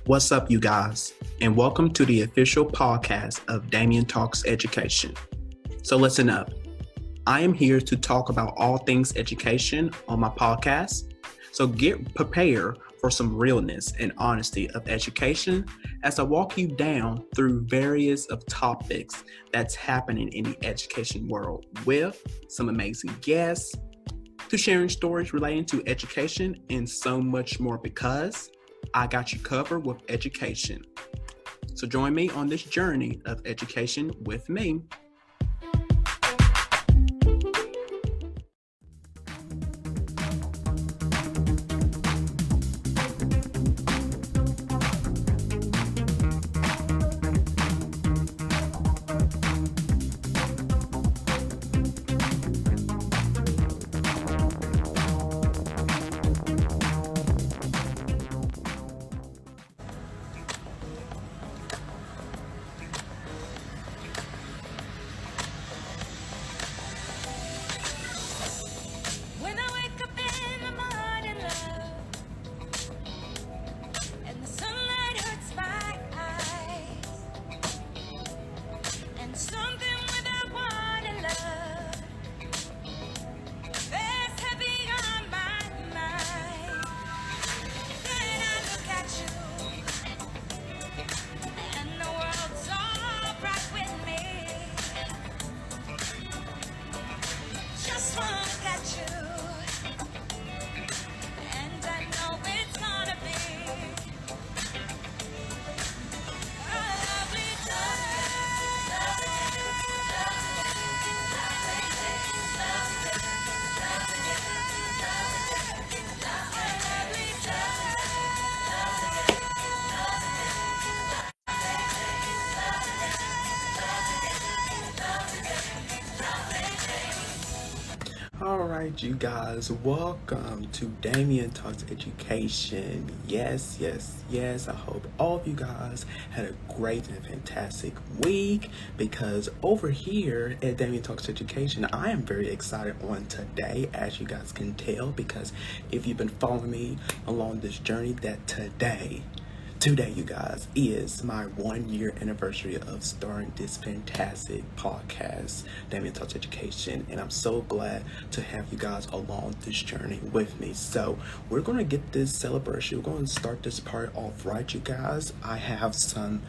What's up, you guys, and welcome to the official podcast of Damian Talks Education. So listen up. I am here to talk about all things education on my podcast. So get prepared for some realness and honesty of education as I walk you down through various of topics that's happening in the education world with some amazing guests, to sharing stories relating to education and so much more, because I got you covered with education. So join me on this journey of education with me. All right, you guys, welcome to Damian Talks Education. Yes. I hope all of you guys had a great and fantastic week, because over here at Damian Talks Education, I am very excited on today, as you guys can tell, because if you've been following me along this journey, that today, you guys, is my 1 year anniversary of starting this fantastic podcast, Damian Talks Education, and I'm so glad to have you guys along this journey with me. So we're going to get this celebration, we're going to start this part off right, you guys. I have some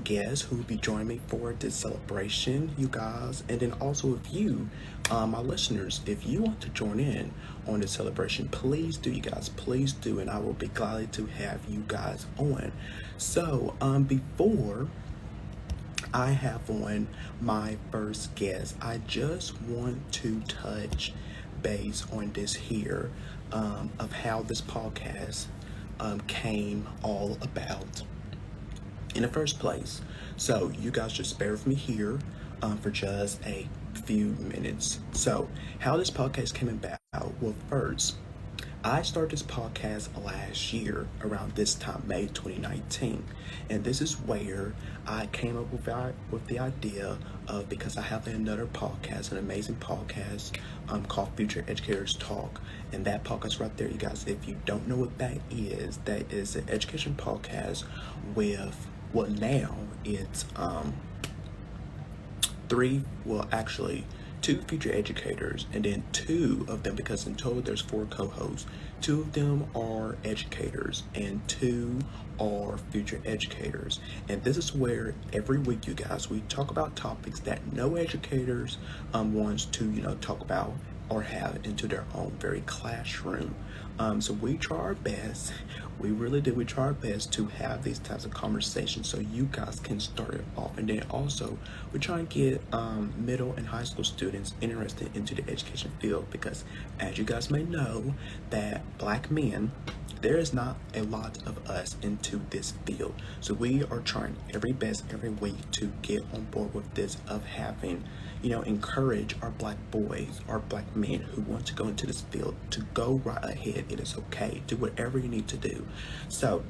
guests who will be joining me for this celebration, you guys. And then also, if you, my listeners, if you want to join in on this celebration, please do, you guys, please do, and I will be glad to have you guys on. So before I have on my first guest, I just want to touch base on this here, of how this podcast came all about in the first place. So you guys just bear with me here for just a few minutes. So how this podcast came about, well, first, I started this podcast last year around this time, May 2019, and this is where I came up with the idea of, because I have another podcast, an amazing podcast called Future Educators Talk, and that podcast right there, you guys, if you don't know what that is an education podcast with, well, now it's two future educators, and then two of them, because in total there's 4 co-hosts, 2 of them are educators and 2 are future educators. And this is where every week, you guys, we talk about topics that no educators wants to talk about or have into their own very classroom. So we try our best, we really do, we try our best to have these types of conversations so you guys can start it off. And then also we try and get middle and high school students interested into the education field, because as you guys may know, that Black men, there is not a lot of us into this field. So we are trying every best every week to get on board with this, of having, encourage our Black boys, our Black men who want to go into this field to go right ahead. It is okay. Do whatever you need to do. So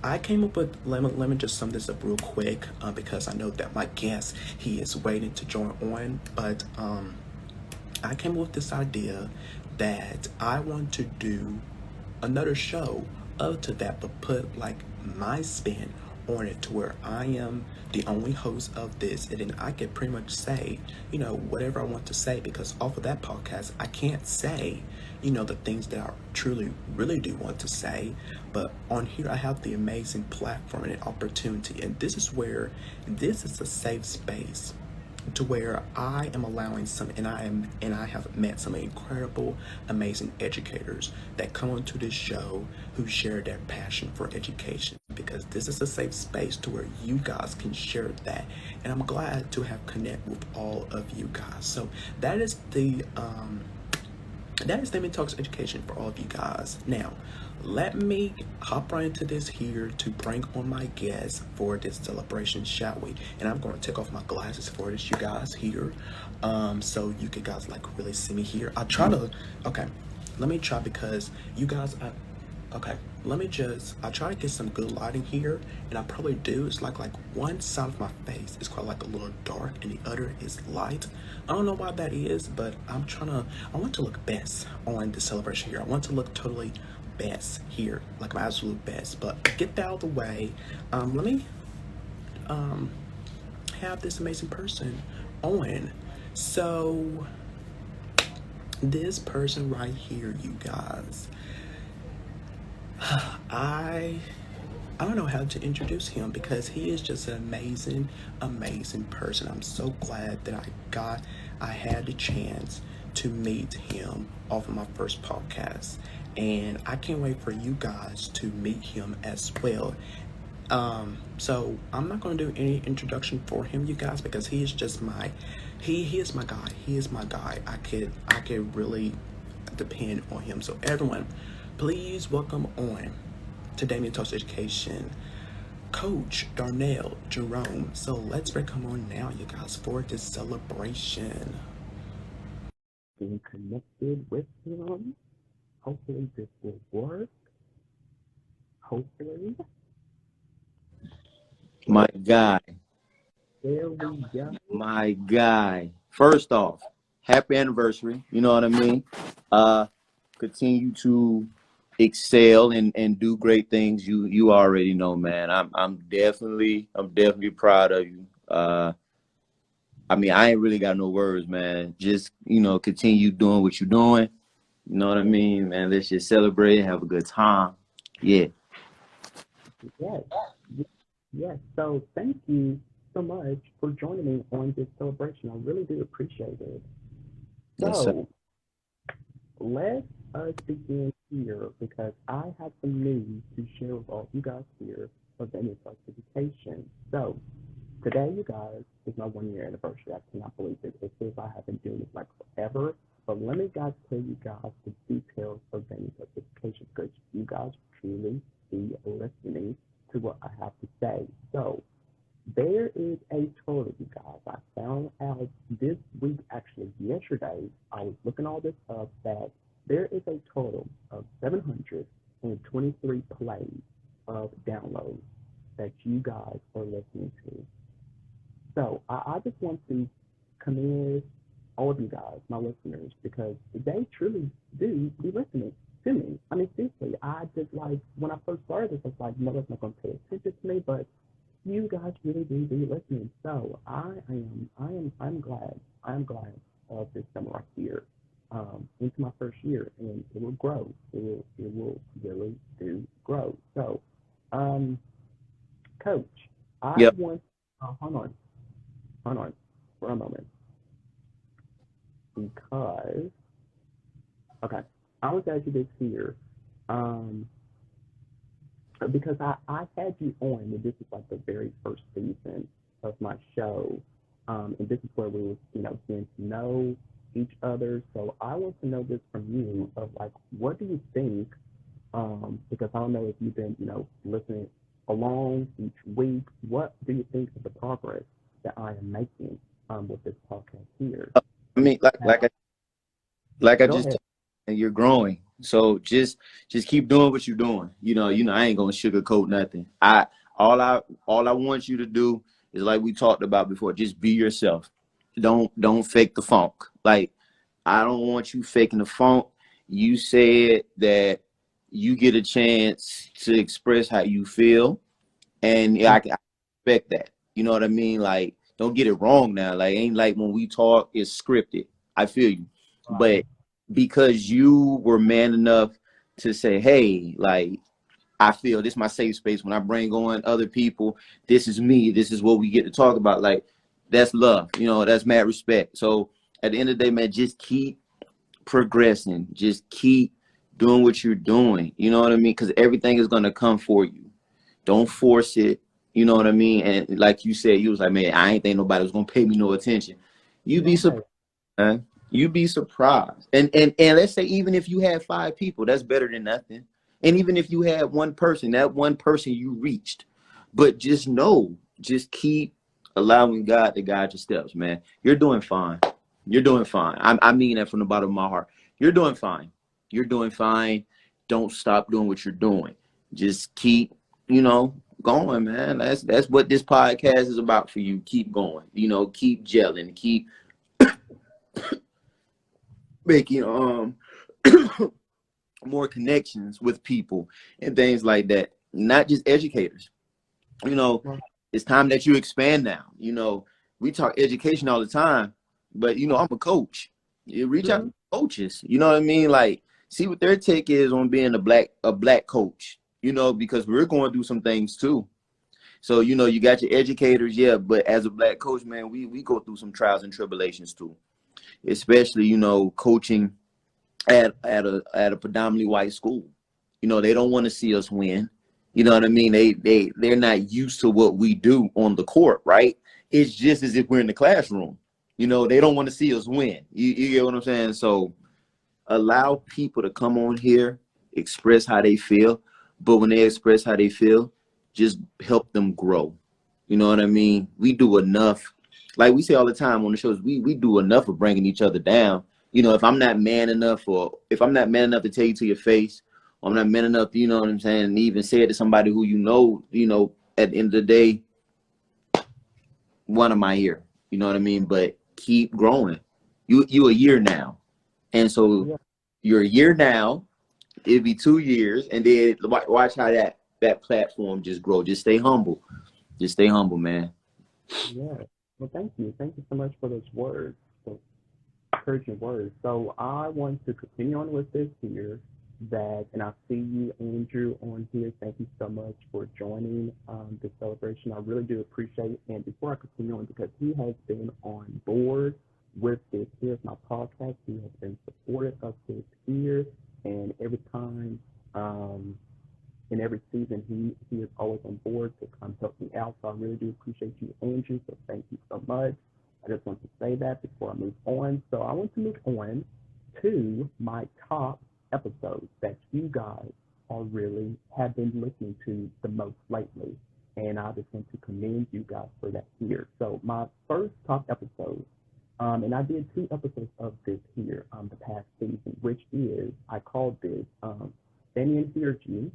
I came up with, let me just sum this up real quick, because I know that my guest, he is waiting to join on, but I came up with this idea that I want to do another show other to that, but put like my spin on it to where I am the only host of this, and then I can pretty much say, whatever I want to say, because off of that podcast, I can't say, the things that I truly, really do want to say. But on here, I have the amazing platform and opportunity, and this is where this is a safe space to where I am allowing and I have met some incredible, amazing educators that come onto this show who share their passion for education, because this is a safe space to where you guys can share that, and I'm glad to have connect with all of you guys. So that is Damian Talks Education for all of you guys. Now, let me hop right into this here to bring on my guest for this celebration, shall we? And I'm going to take off my glasses for this, you guys, here. So you can guys like really see me here. Okay, let me try, because you guys, okay, I try to get some good lighting here, and I probably do. It's like one side of my face is quite like a little dark and the other is light. I don't know why that is, but I want to look best on the celebration here. I want to look totally best here, like my absolute best. But get that out of the way. Let me have this amazing person on. So this person right here, you guys, I don't know how to introduce him, because he is just an amazing, amazing person. I'm so glad that I had the chance to meet him off of my first podcast, and I can't wait for you guys to meet him as well. So I'm not going to do any introduction for him, you guys, because he is just he is my guy. He is my guy. I could really depend on him. So everyone, please welcome on to Damian Talks Education, Coach Darnell Jerome. So let's bring him on now, you guys, for this celebration. Being connected with him. Hopefully this will work. Hopefully. My guy. There we go. My guy. First off, happy anniversary. You know what I mean? Continue to excel and do great things. You already know, man. I'm definitely proud of you. I mean, I ain't really got no words, man. Just, continue doing what you're doing. You know what I mean, man? Let's just celebrate, have a good time. Yeah. Yes. So thank you so much for joining me on this celebration. I really do appreciate it. Yes, So let us begin here, because I have some news to share with all you guys here of Damian Talks Education. So today, you guys, is my 1 year anniversary. I cannot believe it. It feels like I have been doing this like forever. But let me tell you guys the details of Damian Talks Education, because you guys truly be listening to what I have to say. So there is a total, you guys. I found out this week, actually yesterday, I was looking all this up, that there is a total of 723 plays of downloads that you guys are listening to. So I just want to commend all of you guys, my listeners, because they truly do be listening to me. I mean, seriously, I just when I first started this, I was like, no, that's not going to pay attention to me, but you guys really do be listening. So I'm glad of this summer right here, into my first year, and it will grow. It will really do grow. So, Coach, I Yep. want, hold on for a moment, because, okay, I want to ask you this here, because I had you on, and this is like the very first season of my show, and this is where we were, getting to know each other. So I want to know this from you, of what do you think, because I don't know if you've been, listening along each week, what do you think of the progress that I am making with this podcast here? I mean, like I Go just ahead. told you, and you're growing. So just keep doing what you're doing. I ain't gonna sugarcoat nothing. All I want you to do is, like we talked about before, just be yourself. Don't fake the funk. Like, I don't want you faking the funk. You said that you get a chance to express how you feel, and yeah, I respect that. You know what I mean? Like, don't get it wrong now. Like, ain't like when we talk, it's scripted. I feel you, but because you were man enough to say, hey, like, I feel this is my safe space. When I bring on other people, this is me. This is what we get to talk about. Like, that's love. You know, that's mad respect. So at the end of the day, man, just keep progressing. Just keep doing what you're doing. You know what I mean? Because everything is gonna come for you. Don't force it. You know what I mean? And like you said, you was like, man, I ain't think nobody was gonna pay me no attention. You'd be surprised. Man. You'd be surprised. And let's say even if you had 5 people, that's better than nothing. And even if you had one person, that one person you reached. But just know, just keep allowing God to guide your steps, man. You're doing fine. You're doing fine. I mean that from the bottom of my heart. You're doing fine. You're doing fine. Don't stop doing what you're doing. Just keep, going, man. That's what this podcast is about for you. Keep going. Keep gelling. Keep making more connections with people and things like that. Not just educators. It's time that you expand now. We talk education all the time, but I'm a coach. You reach out to coaches. You know what I mean? Like, see what their take is on being a black coach. Because we're going through some things too. So you got your educators, yeah, but as a black coach, man, we go through some trials and tribulations too. Especially coaching at a predominantly white school. They don't want to see us win. You know what I mean? They're not used to what we do on the court, right? It's just as if we're in the classroom. They don't want to see us win. You get what I'm saying? So allow people to come on here, express how they feel, but when they express how they feel, just help them grow. You know what I mean? We do enough. Like we say all the time on the shows, we do enough of bringing each other down. If I'm not man enough, or if I'm not man enough to tell you to your face, or I'm not man enough, you know what I'm saying, and even say it to somebody who at the end of the day, what am I here? You know what I mean? But keep growing. You a year now. And so you're a year now, it'll be 2 years, and then watch how that platform just grow. Just stay humble. Just stay humble, man. Yeah. Well, thank you. Thank you so much for those words, those encouraging words. So I want to continue on with this here. And I see you, Andrew, on here. Thank you so much for joining the celebration. I really do appreciate it. And before I continue on, because he has been on board with this here's my podcast, he has been supportive of this here, and every time, in every season, he is always on board to come help me out. So I really do appreciate you, Andrew. So thank you so much. I just want to say that before I move on. So I want to move on to my top episodes that you guys have been listening to the most lately. And I just want to commend you guys for that here. So my first top episode, and I did 2 episodes of this here the past season, which is, I called this Damian Hears You,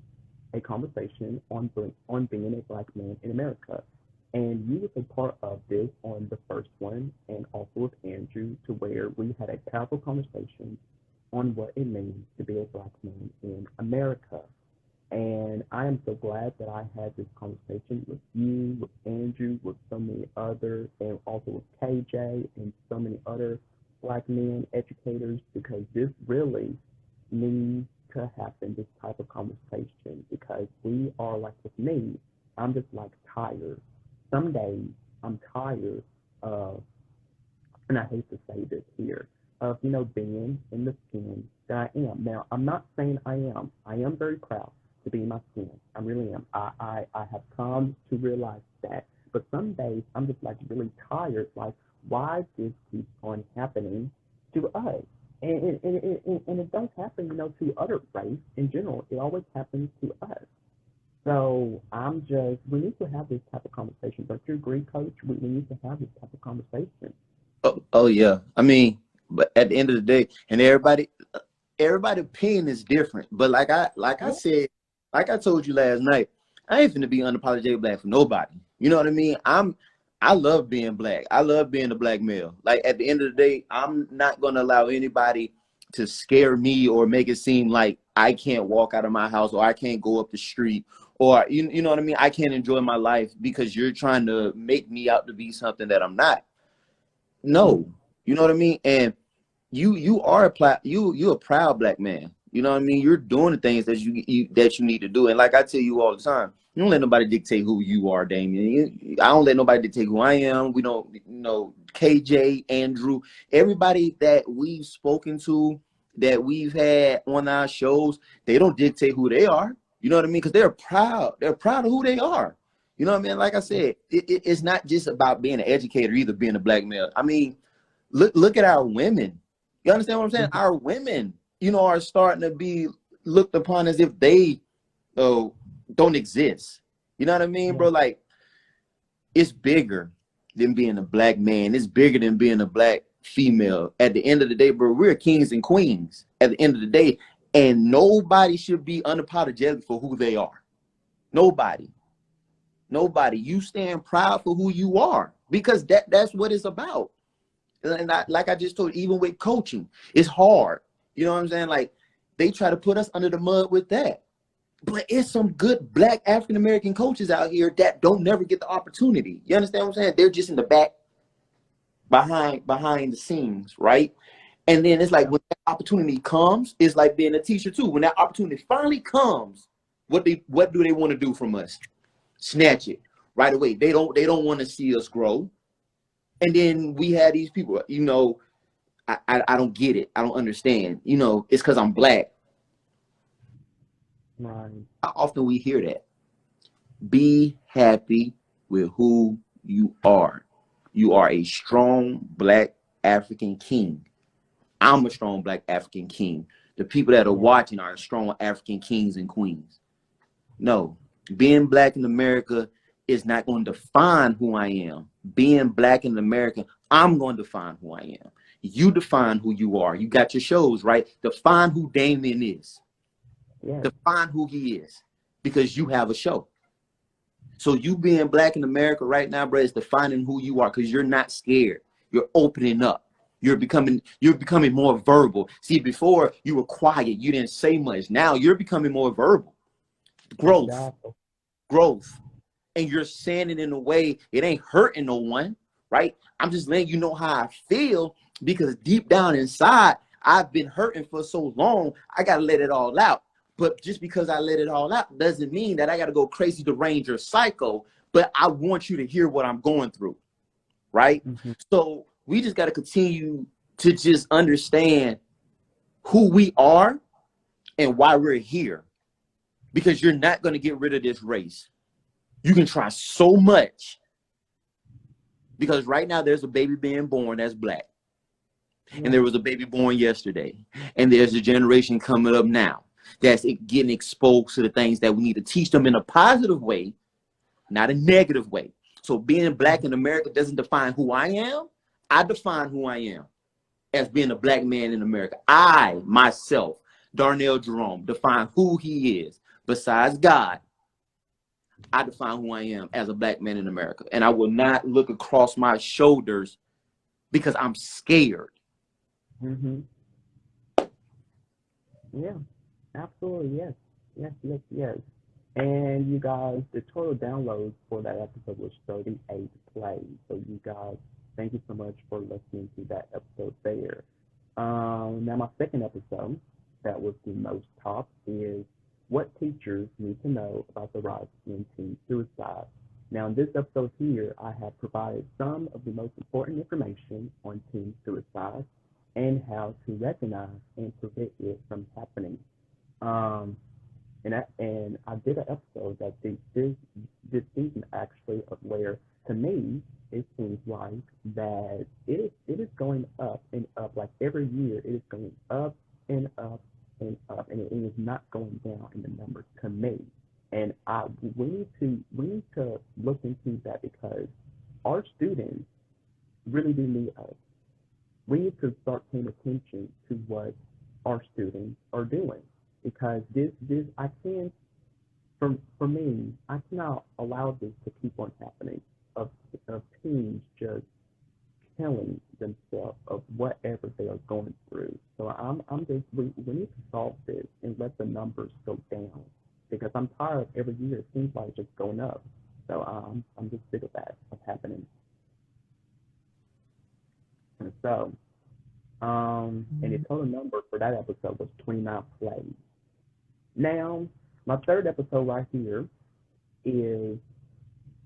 a conversation on being a black man in America. And you was a part of this on the first one, and also with Andrew, to where we had a powerful conversation on what it means to be a black man in America. And I am so glad that I had this conversation with you, with Andrew, with so many others, and also with KJ and so many other black men educators, because this really needs to happen, this type of conversation, because we are, like with me, I'm just like tired. Some days I'm tired of, and I hate to say this here, of, being in the skin that I am. Now, I'm not saying I am. I am very proud to be in my skin. I really am. I have come to realize that. But some days I'm just like really tired, like, why this keeps on happening to us? And it does happen, to other race in general. It always happens to us. So we need to have this type of conversation. Don't you agree, Coach? We need to have this type of conversation. Oh yeah. I mean, but at the end of the day, and everybody's opinion is different. But like I said, like I told you last night, I ain't finna be unapologetic black for nobody. You know what I mean? I love being black. I love being a black male. Like, at the end of the day, I'm not gonna allow anybody to scare me or make it seem like I can't walk out of my house or I can't go up the street or you know what I mean? I can't enjoy my life because you're trying to make me out to be something that I'm not. No, you know what I mean? And you are you're a proud black man. You know what I mean? You're doing the things that you need to do. And like I tell you all the time, you don't let nobody dictate who you are, Damian. I don't let nobody dictate who I am. We don't, you know, KJ, Andrew, everybody that we've spoken to, that we've had on our shows, they don't dictate who they are. You know what I mean? Because they're proud. They're proud of who they are. You know what I mean? Like I said, it's not just about being an educator, either being a black male. I mean, look at our women. You understand what I'm saying? Our women, you know, are starting to be looked upon as if they don't exist. You know what I mean, bro? Like, it's bigger than being a black man. It's bigger than being a black female. At the end of the day, bro, we're kings and queens at the end of the day. And nobody should be unapologetic for who they are. Nobody. You stand proud for who you are, because that's what it's about. And like I just told you, even with coaching, it's hard. You know what I'm saying? Like, they try to put us under the mud with that. But it's some good black African-American coaches out here that don't never get the opportunity. You understand what I'm saying? They're just in the back, behind the scenes, right? And then it's like when that opportunity comes, it's like being a teacher too. When that opportunity finally comes, what do they want to do from us? Snatch it right away. They don't want to see us grow. And then we had these people, you know, I don't get it. I don't understand. You know, it's because I'm black. Right. How often we hear that? Be happy with who you are. You are a strong black African king. I'm a strong black African king. The people that are watching are strong African kings and queens. No, being black in America is not going to define who I am. Being black in America, I'm going to define who I am. You define who you are. You got your shows, right? Define who Damian is. Yes. Define who he is, because you have a show. So you being black in America right now, bro, is defining who you are, because you're not scared. You're opening up. You're becoming more verbal. See, before you were quiet, you didn't say much. Now you're becoming more verbal. Growth. And you're saying it in a way it ain't hurting no one, right? I'm just letting you know how I feel, because deep down inside, I've been hurting for so long, I gotta let it all out. But just because I let it all out doesn't mean that I gotta go crazy, deranged, or psycho. But I want you to hear what I'm going through, right? So we just gotta continue to just understand who we are and why we're here, because you're not gonna get rid of this race. You can try so much, because right now there's a baby being born that's black. And there was a baby born yesterday. And there's a generation coming up now that's getting exposed to the things that we need to teach them in a positive way, not a negative way. So being black in America doesn't define who I am. I define who I am as being a black man in America. I, myself, Darnell Jerome, define who he is. Besides God, I define who I am as a black man in America. And I will not look across my shoulders because I'm scared. Yeah, absolutely. Yes. And you guys, the total downloads for that episode was 38 plays. So you guys, thank you so much for listening to that episode there. Now my second episode that was the most top is what teachers need to know about the rise in teen suicide. Now in this episode here, I have provided some of the most important information on teen suicide and how to recognize and prevent it from happening. And I did an episode that this season actually, of where, to me, it seems like that it is going up and up. Like every year, it is going up and up and up, and it is not going down in the numbers, to me. And we need to look into that, because our students really do need us. We need to start paying attention to what our students are doing, because this I can't, for me, I cannot allow this to keep on happening, of teens just telling themselves of whatever they are going through. So I'm just, we need to solve this and let the numbers go down, because I'm tired of every year it seems like it's just going up. So I'm just sick of that of happening. And so and the total number for that episode was 29 plays. Now, my third episode right here is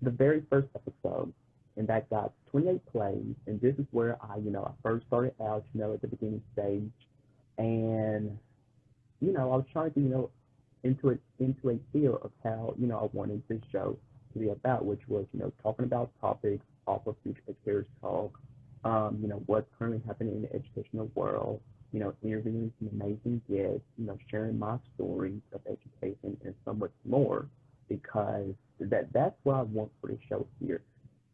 the very first episode, and that got 28 plays. And this is where I first started out, at the beginning stage, and I was trying to, into a feel of how I wanted this show to be about, which was talking about topics off of Future Educators Talk, what's currently happening in the educational world, interviewing some amazing guests, sharing my stories of education and so much more, because that's what I want for the show here.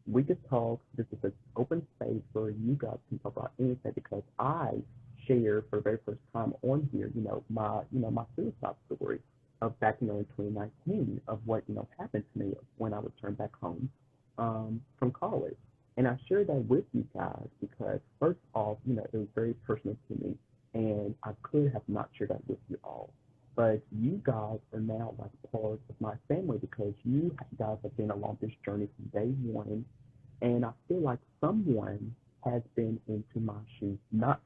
We just talk. This is an open space where you guys can talk about anything, because I share for the very first time on here, my suicide story of back, in 2019, of what, happened to me when I returned back home from college. And I share that with you guys because, first off, it was very personal to me, and I could have not shared that with you all. But you guys are now like part of my family, because you guys have been along this journey from day one. And I feel like someone has been into my shoes, not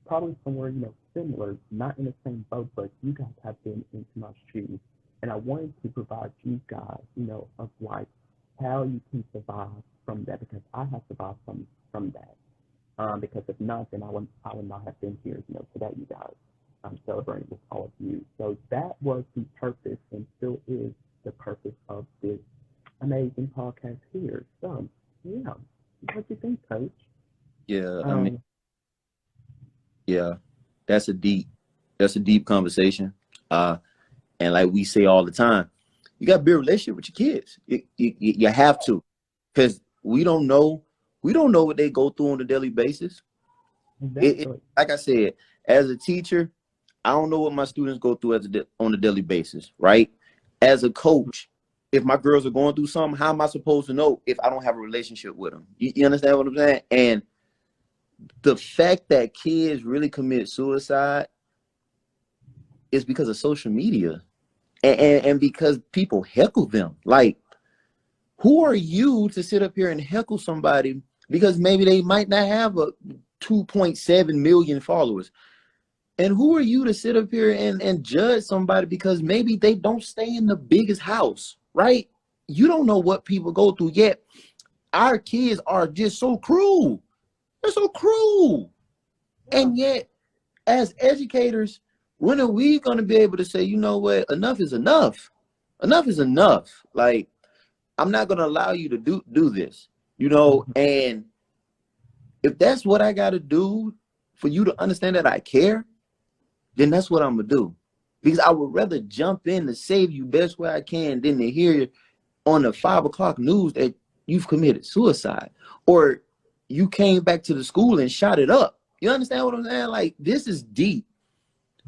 probably somewhere, similar, not in the same boat, but you guys have been into my shoes. And I wanted to provide you guys, of like how you can survive from that, because I have survived from that. Because if not, then I would not have been here, today, you guys. I'm celebrating with all of you. So that was the purpose, and still is the purpose of this amazing podcast here. So, yeah, what do you think, Coach? Yeah, I mean, yeah, that's a deep conversation. And like we say all the time, you got to build a relationship with your kids. You have to, because we don't know what they go through on a daily basis. Exactly. Like I said, as a teacher, I don't know what my students go through on a daily basis, right? As a coach, if my girls are going through something, how am I supposed to know if I don't have a relationship with them? You understand what I'm saying? And the fact that kids really commit suicide is because of social media, and because people heckle them. Like, who are you to sit up here and heckle somebody because maybe they might not have a 2.7 million followers? And who are you to sit up here and judge somebody because maybe they don't stay in the biggest house, right? You don't know what people go through yet. Our kids are just so cruel. They're so cruel. Yeah. And yet, as educators, when are we going to be able to say, you know what, enough is enough? Enough is enough. Like, I'm not going to allow you to do this, and if that's what I got to do for you to understand that I care, then that's what I'm going to do. Because I would rather jump in to save you best way I can than to hear on the 5 o'clock news that you've committed suicide or you came back to the school and shot it up. You understand what I'm saying? Like, this is deep.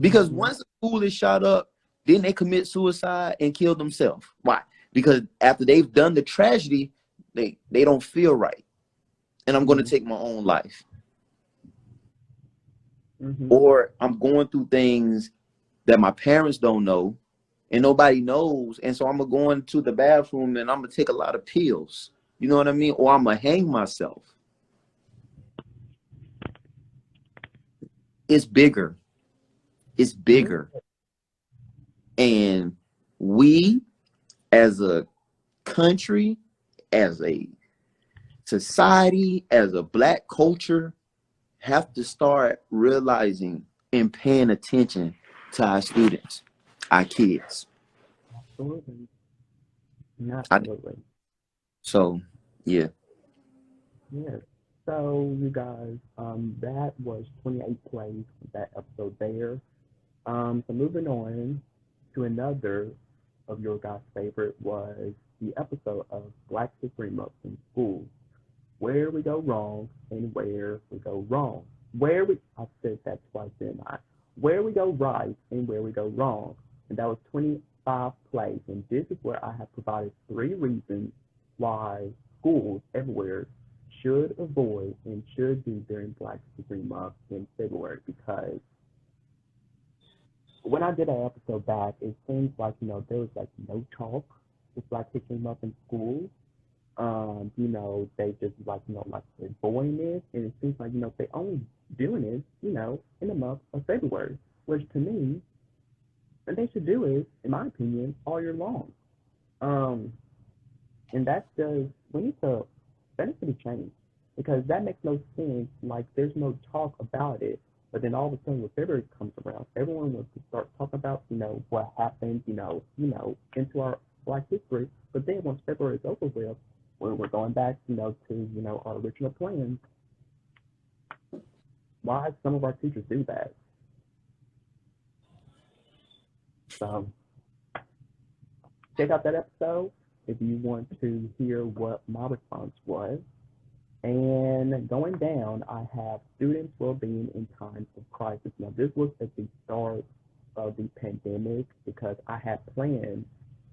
Because once the school is shot up, then they commit suicide and kill themselves. Why? Because after they've done the tragedy, they don't feel right. And I'm going to take my own life. Or I'm going through things that my parents don't know and nobody knows. And so I'm going to go into the bathroom and I'm going to take a lot of pills. You know what I mean? Or I'm going to hang myself. It's bigger. It's bigger. And we, as a country, as a society, as a Black culture, have to start realizing and paying attention to our students, our kids. Absolutely. Absolutely. So, yeah. Yes. So, you guys, that was 28 plays with that episode there. So moving on to another of your guys' favorite was the episode of Black History Month in school, where we go wrong and where we go wrong. I said that twice, didn't I? Where we go right and where we go wrong. And that was 25 plays. And this is where I have provided 3 reasons why schools everywhere should avoid and should do during Black History Month in February, because when I did an episode back, it seems like, there was like no talk with Black History Month in school. They just like, like they're avoiding it, and it seems like, they only doing it, in the month of February, which to me, what they should do is, in my opinion, all year long. And that's just, that needs to be changed, because that makes no sense. Like, there's no talk about it, but then all of a sudden when February comes around, everyone wants to start talking about, what happened, into our Black history. But then once February is over with, when we're going back, to, our original plans, why some of our teachers do that? So check out that episode if you want to hear what my response was. And going down, I have students' well-being in times of crisis. Now, this was at the start of the pandemic, because I had planned,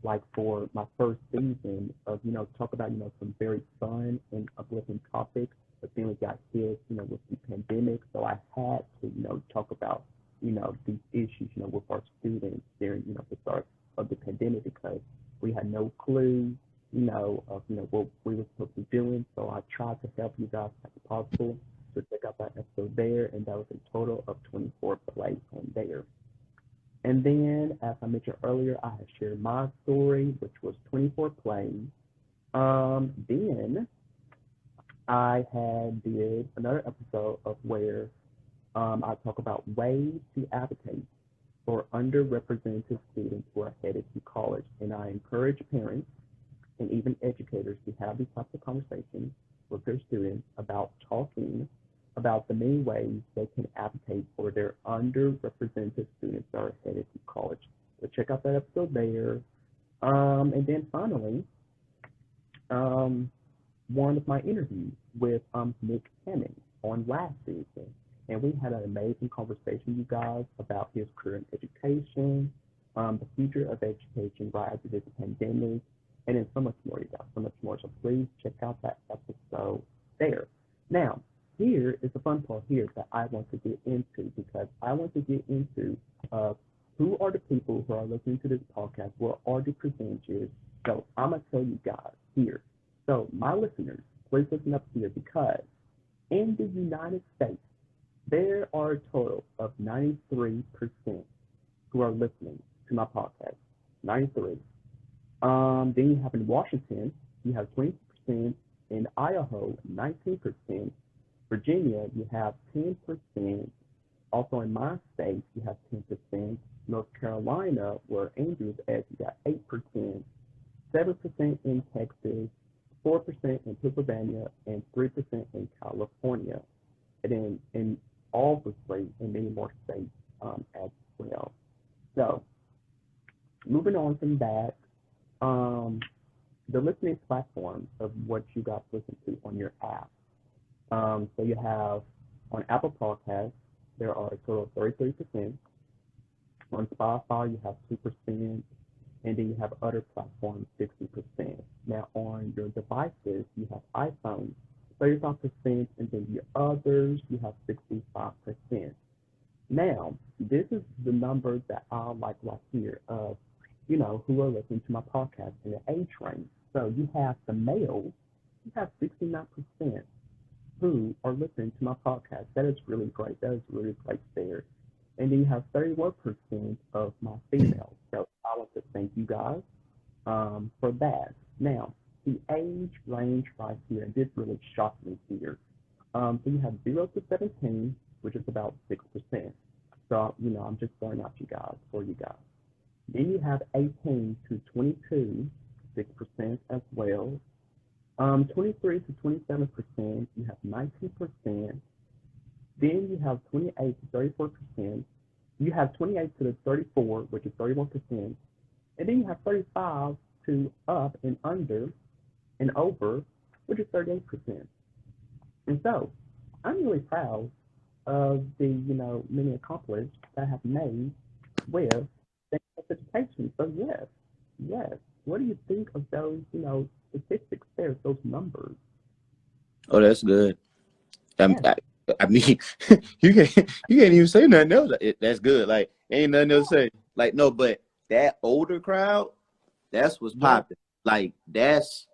like, for my first season of, talk about, some very fun and uplifting topics, but then we got hit, with the pandemic. So I had to, talk about, these issues, with our students during, the start of the pandemic, because we had no clue, of, what we were supposed to be doing. So I tried to help you guys as possible. So check out that episode there, and that was a total of 24 plays on there. And then, as I mentioned earlier, I had shared my story, which was 24 plays. Then I had did another episode of where I talk about ways to advocate for underrepresented students who are headed to college. And I encourage parents and even educators to have these types of conversations with their students about talking about the many ways they can advocate for their underrepresented students that are headed to college. So check out that episode there. And then finally, one of my interviews with Nick Hammond on last season. And we had an amazing conversation, you guys, about his career in education, the future of education right after this pandemic, and then so much more, you guys, so much more. So please check out that episode there. Now, here is the fun part here that I want to get into, because I want to get into who are the people who are listening to this podcast, what are the percentages. So I'm going to tell you guys here. So my listeners, please listen up here, because in the United States, there are a total of 93% who are listening to my podcast. 93. Then you have in Washington, you have 20%. In Idaho, 19%. Virginia, you have 10%. Also in my state, you have 10%. North Carolina, where Andrew is at, you got 8%. 7% in Texas, 4% in Pennsylvania, and 3% in California. And then in obviously in many more states as well. So moving on from that, the listening platforms of what you guys listen to on your app. So you have on Apple Podcasts, there are a total of 33%. On Spotify, you have 2%, and then you have other platforms, 60%. Now on your devices, you have iPhone, 35%, and then the others, you have 65%. Now, this is the number that I like right here of, who are listening to my podcast in the age range. So you have the males, you have 69% who are listening to my podcast. That is really great. That is really great there. And then you have 31% of my females. So I want to thank you guys for that. Now, the age range right here, and this really shocked me here. So you have 0 to 17, which is about 6%. So, I'm just throwing out for you guys. Then you have 18 to 22, 6% as well. 23 to 27%, you have 19%. Then you have 28 to 34%. You have 28 to the 34, which is 31%. And then you have 35 to up and under and over, which is 38%. And so I'm really proud of the, many accomplishments that I have made with education. So yes. What do you think of those, statistics there, those numbers? Oh, that's good. I mean, Yeah, I mean, you can't even say nothing else. That's good. Like, ain't nothing else to say. Like, no, but that older crowd, that's what's yeah, popping. Like, that's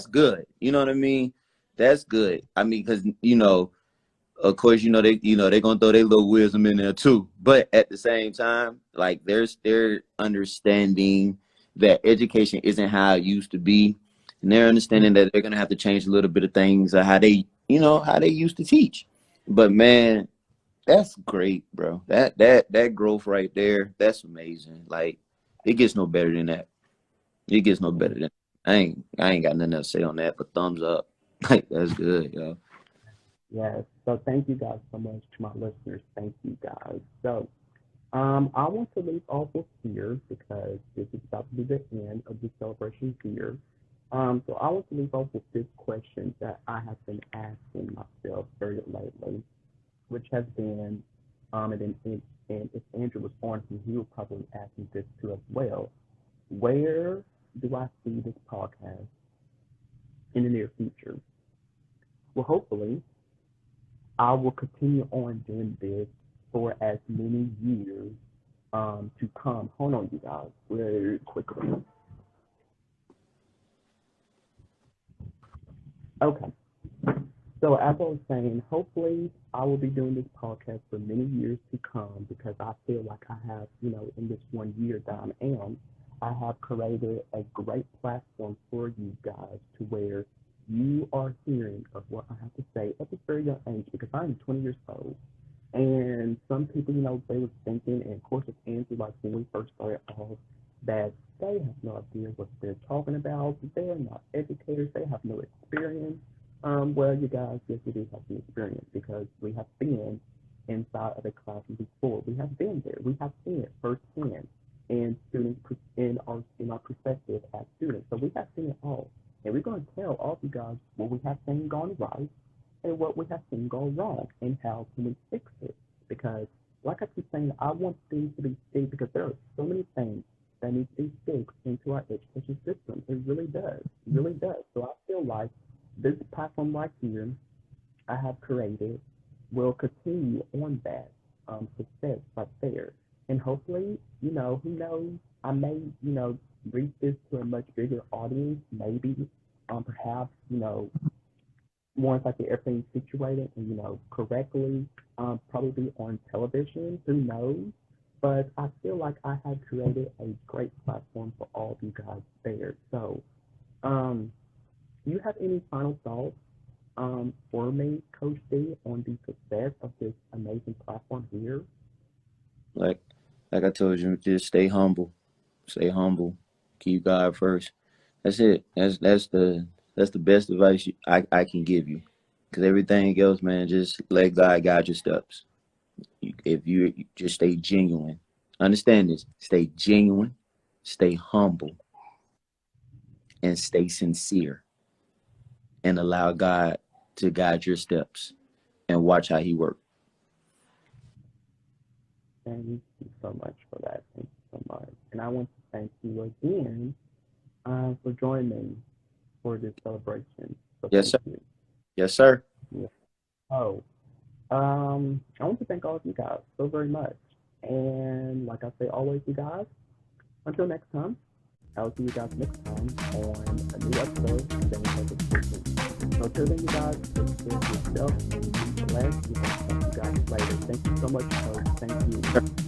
good. You know what I mean? That's good. I mean, because of course, they're gonna throw their little wisdom in there too. But at the same time, like, they're understanding that education isn't how it used to be, and they're understanding that they're gonna have to change a little bit of things of how they used to teach. But man, that's great, bro. That growth right there, that's amazing. Like, it gets no better than that. It gets no better than I ain't got nothing else to say on that, but thumbs up. Like, that's good, yo. yes. So thank you guys so much to my listeners. Thank you guys. So I want to leave off with here because this is about to be the end of the celebration here. So I want to leave off with this question that I have been asking myself very lately, which has been, and if Andrew was on here, he would probably ask me this too as well. Where do I see this podcast in the near future? Well, hopefully, I will continue on doing this for as many years to come. Hold on, you guys, very quickly. Okay. So as I was saying, hopefully I will be doing this podcast for many years to come because I feel like I have, in this 1 year that I am, I have created a great platform for you guys to where you are hearing of what I have to say at this very young age because I'm 20 years old. And some people, they were thinking, and of course it's Andrew, like when we first started off, that they have no idea what they're talking about. They're not educators. They have no experience. Well, you guys, yes, we do have some experience because we have been inside of a classroom before. We have been there. We have seen it firsthand, and students in our perspective as students. So we have seen it all, and we're going to tell all of you guys what we have seen gone right and what we have seen go wrong and how can we fix it. Because, like I keep saying, I want things to be fixed because there are so many things that need to be fixed into our education system. It really does. It really does. So I feel like this platform right here I have created will continue on that success right there. And hopefully, who knows, I may, reach this to a much bigger audience, maybe, perhaps, once I get everything situated and, correctly, probably on television, who knows? But I feel like I have created a great platform for all of you guys there. So, do you have any final thoughts for me, Coach D, on the success of this amazing platform here? Like like I told you, just stay humble. Stay humble. Keep God first. That's it. That's the best advice I can give you. Because everything else, man, just let God guide your steps. If you just stay genuine, understand this. Stay genuine, stay humble, and stay sincere, and allow God to guide your steps, and watch how He works. Thank you so much for that. Thank you so much. And I want to thank you again for joining me for this celebration. So Yes, thank sir. you. Yes, sir. Yeah. Oh, I want to thank all of you guys so very much. And like I say always, you guys, until next time, I'll see you guys next time on a new episode of Damian Talks Education. So until then, you guys, take care of yourself and be blessed. And I'll talk to you guys later. Thank you so much, Coach. Thank you.